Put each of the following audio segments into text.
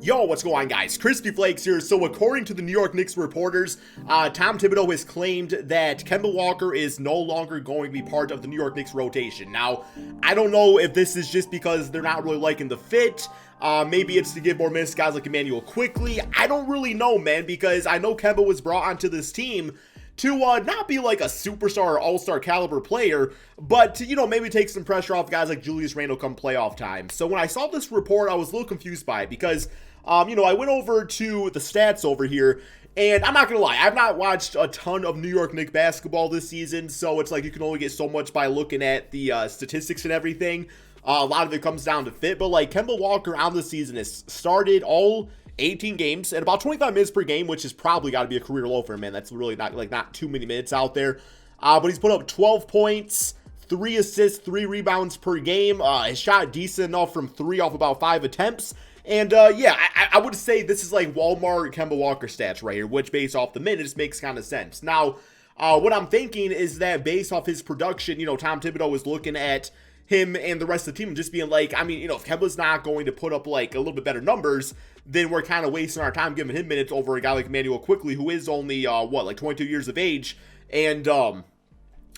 Yo, what's going on, guys? Crispy Flakes here. So according to the New York Knicks reporters, Tom Thibodeau has claimed that Kemba Walker is no longer going to be part of the New York Knicks rotation. Now, I don't know if this is just because they're not really liking the fit. Maybe it's to give more minutes to guys like Emmanuel Quickly. I don't really know, man, because I know Kemba was brought onto this team to not be like a superstar or all-star caliber player, but to, maybe take some pressure off guys like Julius Randle come playoff time. So when I saw this report, I was a little confused by it because I went over to the stats over here, and I'm not going to lie, I've not watched a ton of New York Knicks basketball this season, so it's like you can only get so much by looking at the statistics and everything. A lot of it comes down to fit, but like Kemba Walker on the season has started all 18 games at about 25 minutes per game, which has probably got to be a career low for him, man. That's really not too many minutes out there. But he's put up 12 points, 3 assists, 3 rebounds per game. His shot decent enough from 3 off about 5 attempts. And I would say this is like Walmart Kemba Walker stats right here, which based off the minutes makes kind of sense. Now, what I'm thinking is that based off his production, Tom Thibodeau is looking at him and the rest of the team just being like, if Kemba's not going to put up like a little bit better numbers, then we're kind of wasting our time giving him minutes over a guy like Emmanuel Quickly, who is only, 22 years of age, and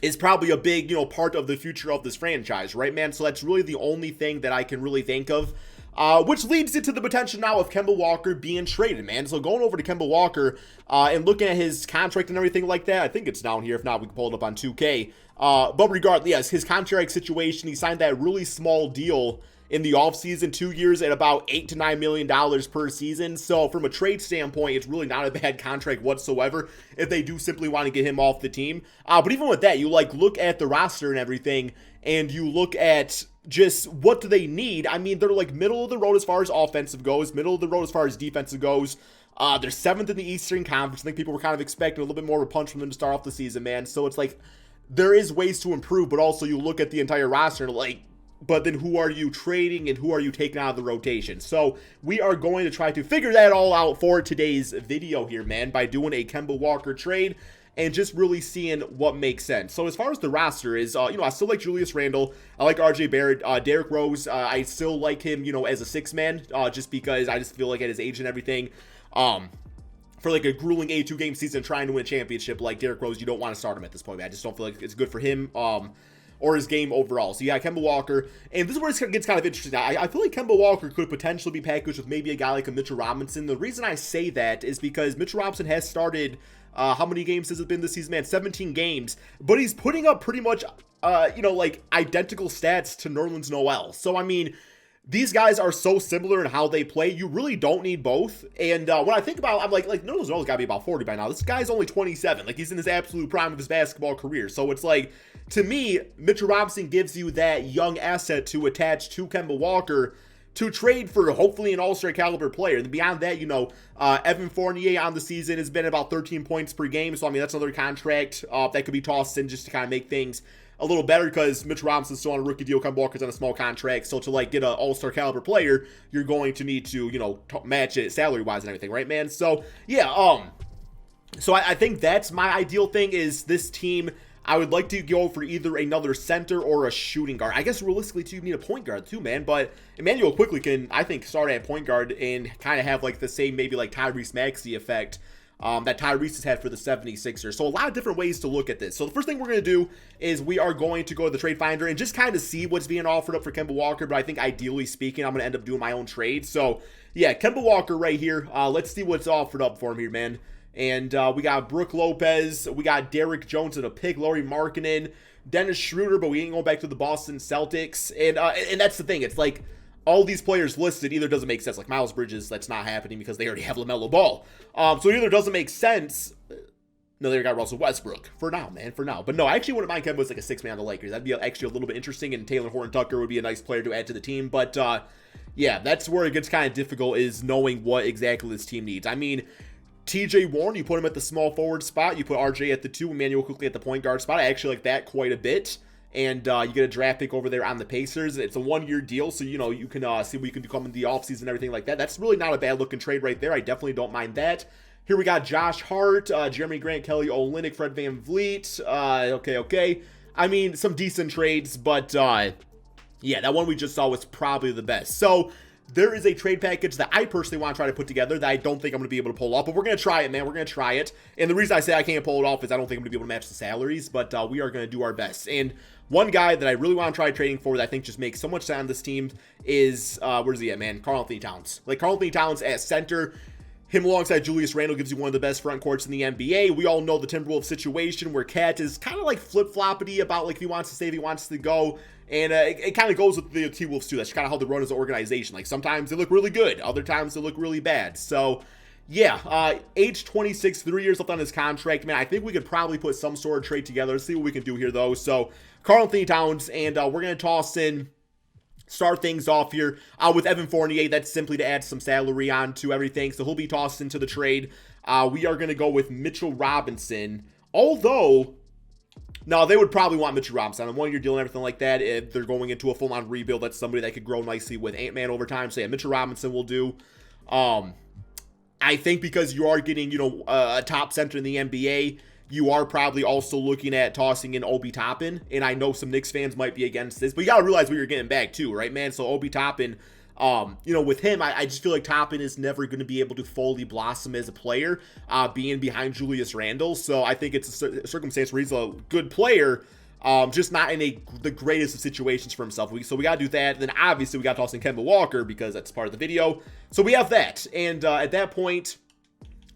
is probably a big, part of the future of this franchise, right, man? So that's really the only thing that I can really think of. Which leads into the potential now of Kemba Walker being traded, man. So going over to Kemba Walker and looking at his contract and everything like that, I think it's down here. If not, we can pull it up on 2K. But regardless, yes, his contract situation, he signed that really small deal in the offseason, 2 years at about $8 to $9 million per season. So from a trade standpoint, it's really not a bad contract whatsoever if they do simply want to get him off the team. But even with that, you look at the roster and everything, and you look at just what do they need. They're like middle of the road as far as offensive goes, middle of the road as far as defensive goes. They're 7th in the Eastern Conference. I think people were kind of expecting a little bit more of a punch from them to start off the season, man. So it's like there is ways to improve, but also you look at the entire roster and but then who are you trading and who are you taking out of the rotation? So we are going to try to figure that all out for today's video here, man, by doing a Kemba Walker trade and just really seeing what makes sense. So as far as the roster is, I still like Julius Randle. I like RJ Barrett. Derrick Rose, I still like him, as a 6-man, just because I just feel like at his age and everything, for like a grueling 82 game season trying to win a championship like Derrick Rose, you don't want to start him at this point, man. I just don't feel like it's good for him or his game overall. So yeah, Kemba Walker, and this is where it gets kind of interesting. I feel like Kemba Walker could potentially be packaged with maybe a guy like a Mitchell Robinson. The reason I say that is because Mitchell Robinson has started, how many games has it been this season, man? 17 games, but he's putting up pretty much, identical stats to Nerlens Noel. So these guys are so similar in how they play. You really don't need both. And when I think about it, I'm like Nerlens Noel's got to be about 40 by now. This guy's only 27. Like, he's in his absolute prime of his basketball career. So it's like, to me, Mitchell Robinson gives you that young asset to attach to Kemba Walker to trade for hopefully an all-star caliber player. And beyond that, Evan Fournier on the season has been about 13 points per game. So, that's another contract that could be tossed in just to kind of make things a little better because Mitch Robinson's still on a rookie deal. Kemba Walker's on a small contract. So to get an all-star caliber player, you're going to need to, match it salary-wise and everything, right, man? So, yeah, so I think that's my ideal thing is this team. I would like to go for either another center or a shooting guard. I guess realistically, too, you need a point guard too, man. But Emmanuel Quickly can, I think, start at point guard and kind of have the same maybe Tyrese Maxey effect that Tyrese has had for the 76ers. So a lot of different ways to look at this. So the first thing we're going to do is we are going to go to the trade finder and just kind of see what's being offered up for Kemba Walker. But I think ideally speaking, I'm going to end up doing my own trade. So yeah, Kemba Walker right here. Let's see what's offered up for him here, man. And we got Brook Lopez, we got Derrick Jones and a pick, Lauri Markkanen, Dennis Schroeder, but we ain't going back to the Boston Celtics. And that's the thing. It's like all these players listed either doesn't make sense. Like Miles Bridges, that's not happening because they already have LaMelo Ball. So it either doesn't make sense. No, they got Russell Westbrook for now, man, for now. But no, I actually wouldn't mind Kemba was like a 6-man on the Lakers. That'd be actually a little bit interesting, and Taylor Horton-Tucker would be a nice player to add to the team. But yeah, that's where it gets kind of difficult is knowing what exactly this team needs. TJ Warren, you put him at the small forward spot. You put RJ at the 2, Emmanuel Quickly at the point guard spot. I actually like that quite a bit. And you get a draft pick over there on the Pacers. It's a 1-year deal, so, you can see what you can do come in the offseason and everything like that. That's really not a bad-looking trade right there. I definitely don't mind that. Here we got Josh Hart, Jeremy Grant, Kelly Olynyk, Fred VanVleet. Okay. Some decent trades, but yeah, that one we just saw was probably the best. So there is a trade package that I personally want to try to put together that I don't think I'm going to be able to pull off, but we're going to try it, man. We're going to try it. And the reason I say I can't pull it off is I don't think I'm going to be able to match the salaries, but we are going to do our best. And one guy that I really want to try trading for that I think just makes so much sense on this team is, where's he at, man? Karl-Anthony Towns. Like, Karl-Anthony Towns at center, him alongside Julius Randle gives you one of the best front courts in the NBA. We all know the Timberwolves situation where Cat is kind of like flip-floppity about like if he wants to stay, if he wants to go. And it kind of goes with the T-Wolves too. That's kind of how they run as an organization. Like sometimes they look really good. Other times they look really bad. So yeah, age 26, 3 years left on his contract. Man, I think we could probably put some sort of trade together. Let's see what we can do here though. So Karl-Anthony Towns, and we're going to toss in, start things off here with Evan Fournier. That's simply to add some salary onto everything. So he'll be tossed into the trade. We are going to go with Mitchell Robinson. Although, now they would probably want Mitchell Robinson on a one-year deal and everything like that. If they're going into a full-on rebuild, that's somebody that could grow nicely with Ant-Man over time. So yeah, Mitchell Robinson will do. I think because you are getting, a top center in the NBA, you are probably also looking at tossing in Obi Toppin, and I know some Knicks fans might be against this, but you gotta realize what you're getting back too, right, man? So Obi Toppin, with him, I just feel like Toppin is never going to be able to fully blossom as a player, being behind Julius Randle. So I think it's a circumstance where he's a good player, just not in the greatest of situations for himself. So we got to do that. And then obviously we got to toss in Kemba Walker because that's part of the video. So we have that. And at that point,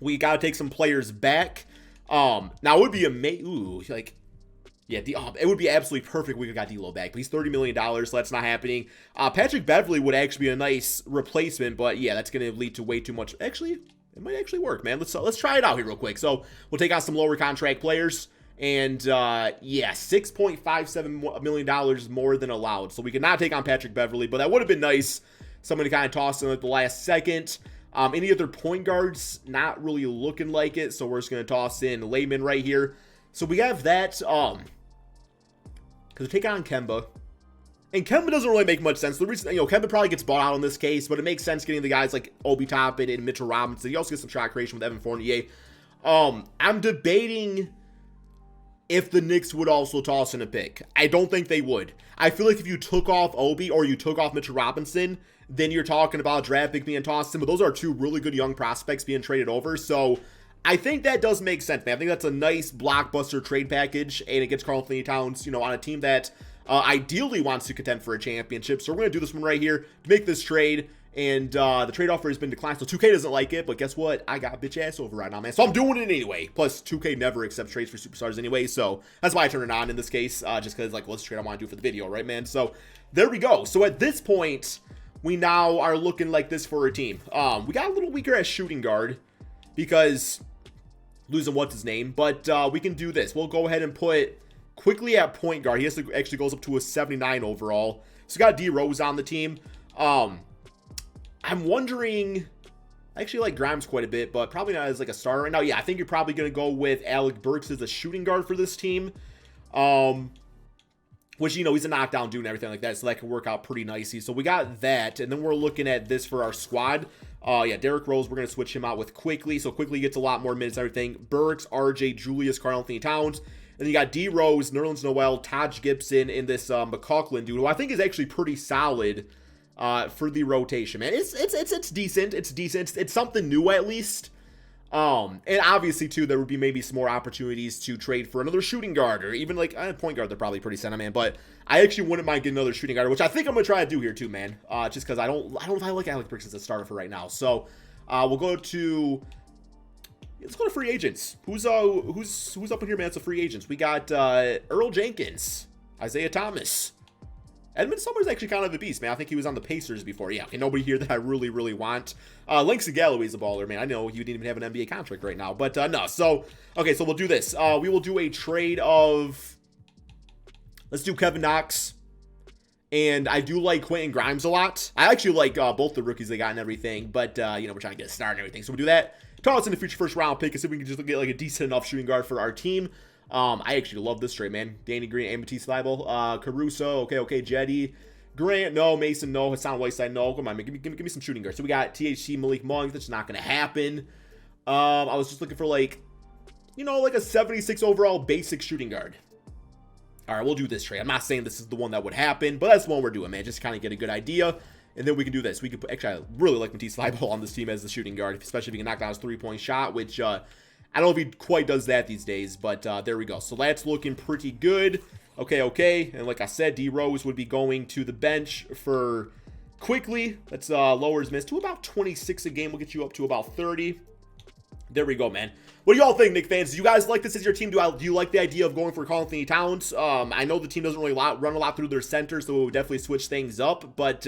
we got to take some players back. Now it would be amazing. It would be absolutely perfect. We got D'Lo back, but he's $30 million, so that's not happening. Patrick Beverley would actually be a nice replacement, but yeah, that's going to lead to way too much. Actually, it might actually work, man. Let's try it out here real quick. So we'll take on some lower contract players, and $6.57 million more than allowed. So we could not take on Patrick Beverley, but that would have been nice. Somebody kind of tossed in at the last second. Any other point guards? Not really looking like it. So we're just going to toss in Layman right here. So we have that. Because we take on Kemba. And Kemba doesn't really make much sense. The reason, Kemba probably gets bought out in this case, but it makes sense getting the guys like Obi Toppin and Mitchell Robinson. You also get some shot creation with Evan Fournier. I'm debating if the Knicks would also toss in a pick. I don't think they would. I feel like if you took off Obi or you took off Mitchell Robinson, then you're talking about draft pick being tossed in. But those are two really good young prospects being traded over. So I think that does make sense, man. I think that's a nice blockbuster trade package, and it gets Karl-Anthony Towns, on a team that ideally wants to contend for a championship. So we're going to do this one right here to make this trade, and the trade offer has been declined. So 2K doesn't like it, but guess what? I got bitch ass over right now, man. So I'm doing it anyway. Plus, 2K never accepts trades for superstars anyway, so that's why I turn it on in this case, just because, what's the trade I want to do for the video, right, man? So there we go. So at this point, we now are looking like this for a team. We got a little weaker at shooting guard because losing what's his name, but we can do this. We'll go ahead and put quickly at point guard. He actually goes up to a 79 overall. So we got D Rose on the team. I'm wondering, I actually like Grimes quite a bit, but probably not as a starter right now. Yeah, I think you're probably going to go with Alec Burks as a shooting guard for this team. Which, he's a knockdown dude and everything like that, so that can work out pretty nicely. So we got that, and then we're looking at this for our squad. Derrick Rose, we're going to switch him out with Quickly, so Quickly gets a lot more minutes and everything. Burks, RJ, Julius, Karl-Anthony Towns. And then you got D Rose, Nerlens Noel, Taj Gibson, and this McLaughlin dude, who I think is actually pretty solid for the rotation, man. It's decent. It's decent. It's something new at least. And obviously too, there would be maybe some more opportunities to trade for another shooting guard, or even point guard. They're probably pretty center, man. But I actually wouldn't mind getting another shooting guard, which I think I'm gonna try to do here too, man. Just because I don't know if I like Alec Burks as a starter for right now. So let's go to free agents. Who's up in here, man? It's a free agents. We got Earl Jenkins, Isaiah Thomas. Edmund Sumner's actually kind of a beast, man. I think he was on the Pacers before. Yeah, okay, nobody here that I really, really want. Langston Galloway's a baller, man. I know you didn't even have an NBA contract right now, but no. So, okay, so we'll do this. We will do a trade of, let's do Kevin Knox. And I do like Quentin Grimes a lot. I actually like both the rookies they got and everything, but, we're trying to get a start and everything. So we'll do that. Toss in the future first round pick and see if we can just get a decent enough shooting guard for our team. I actually love this trade, man. Danny Green, Amethyst Bible, Caruso, okay, Jetty, Grant, no, Mason, no, Hassan Whiteside, no. Come on, man, give me some shooting guards. So we got THC, Malik Monk. That's not gonna happen. I was just looking for a 76 overall basic shooting guard. All right, we'll do this trade. I'm not saying this is the one that would happen, but that's the one we're doing, man. Just kind of get a good idea. And then we can do this. We could put, actually, I really like Matisse Thybulle on this team as the shooting guard, especially if he can knock down his three-point shot, which I don't know if he quite does that these days, but there we go. So that's looking pretty good. Okay. And like I said, D Rose would be going to the bench for quickly. Let's lower his minutes to about 26 a game. We'll get you up to about 30. There we go, man. What do y'all think, Knicks fans? Do you guys like this as your team? Do you like the idea of going for Karl-Anthony Towns? I know the team doesn't really run a lot through their center, so it would definitely switch things up. But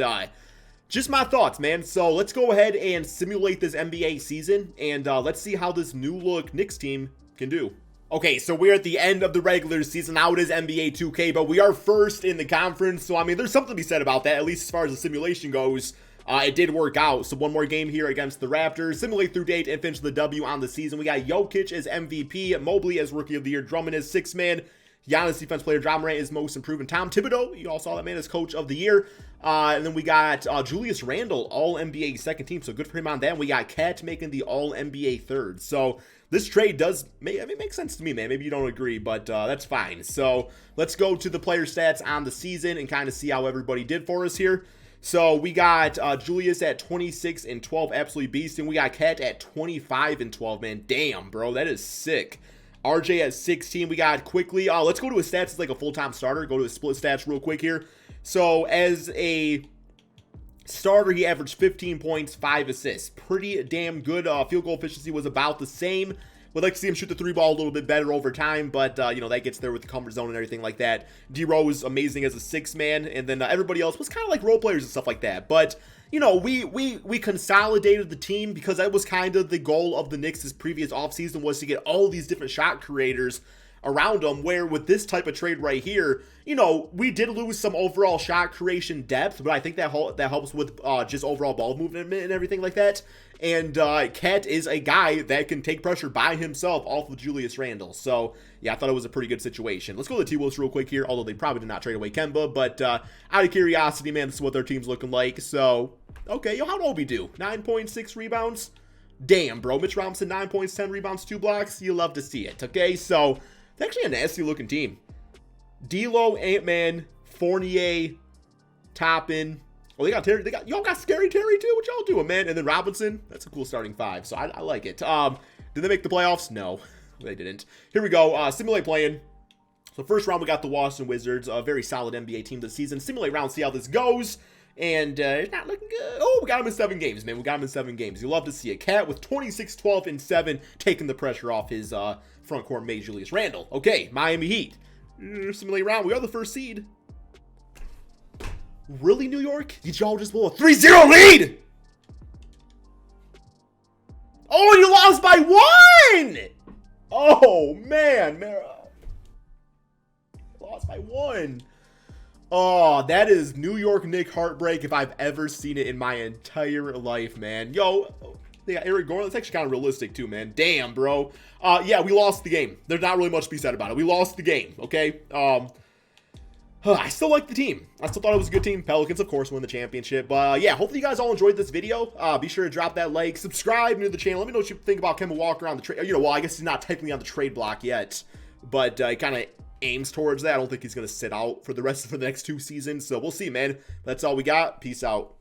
just my thoughts, man. So let's go ahead and simulate this NBA season, and let's see how this new look Knicks team can do. Okay, so we're at the end of the regular season. Now it is NBA 2K, but we are first in the conference. So, I mean, there's something to be said about that, at least as far as the simulation goes. It did work out. So one more game here against the Raptors. Simulate through date and finish the W on the season. We got Jokic as MVP, Mobley as Rookie of the Year, Drummond as Sixth Man, Giannis Defense Player, Ja Morant is Most Improved, and Tom Thibodeau, you all saw that man, as Coach of the Year. And then we got Julius Randle, All-NBA second team, so good for him on that. And we got Cat making the All-NBA third. So this trade does make sense to me, man. Maybe you don't agree, but that's fine. So let's go to the player stats on the season and kind of see how everybody did for us here. So we got Julius at 26 and 12, absolutely beast. And we got Cat at 25 and 12, man. Damn, bro, that is sick. RJ at 16. We got quickly. Let's go to his stats as like a full-time starter. Go to his split stats real quick here. So as a starter, he averaged 15 points, 5 assists. Pretty damn good. Field goal efficiency was about the same. Would like to see him shoot the three ball a little bit better over time, but, you know, that gets there with the comfort zone and everything like that. D-Rose was amazing as a sixth man, and then everybody else was kind of like role players and stuff like that. But, you know, we consolidated the team because that was kind of the goal of the Knicks this previous offseason, was to get all these different shot creators around them, where with this type of trade right here, you know, we did lose some overall shot creation depth, but I think that helps with just overall ball movement and everything like that. And Cat is a guy that can take pressure by himself off of Julius Randle. So, yeah, I thought it was a pretty good situation. Let's go to T-Wolves real quick here, although they probably did not trade away Kemba. But out of curiosity, man, this is what their team's looking like. So, okay, how'd Obi do? 9.6 rebounds? Damn, bro. Mitch Robinson, 9 points, 10 rebounds, 2 blocks. You love to see it, okay? So, it's actually a nasty-looking team. D'Lo, Ant-Man, Fournier, Toppin. Oh, they got Terry. Y'all got Scary Terry too. What y'all doing, man? And then Robinson. That's a cool starting five. So I like it. Did they make the playoffs? No, they didn't. Here we go. Simulate playing. So first round, we got the Washington Wizards, a very solid NBA team this season. Simulate round, see how this goes. And it's not looking good. Oh, we got him in 7 games, man. We got him in 7 games. You love to see it. Cat with 26, 12, and 7, taking the pressure off his front court mate, Julius Randle. Okay, Miami Heat. Simulate round. We are the first seed. Really, New York? Did y'all just blow a 3-0 lead? Oh, you lost by 1! Oh, man. Lost by 1. Oh, that is New York Knicks heartbreak if I've ever seen it in my entire life, man. Yo, they got Eric Gordon. That's actually kind of realistic, too, man. Damn, bro. Yeah, we lost the game. There's not really much to be said about it. We lost the game, okay? I still like the team. I still thought it was a good team. Pelicans, of course, won the championship. But yeah, hopefully you guys all enjoyed this video. Be sure to drop that like, subscribe to the channel. Let me know what you think about Kemba Walker on the trade. You know, well, I guess he's not technically on the trade block yet, but he kind of aims towards that. I don't think he's going to sit out for the next 2 seasons. So we'll see, man. That's all we got. Peace out.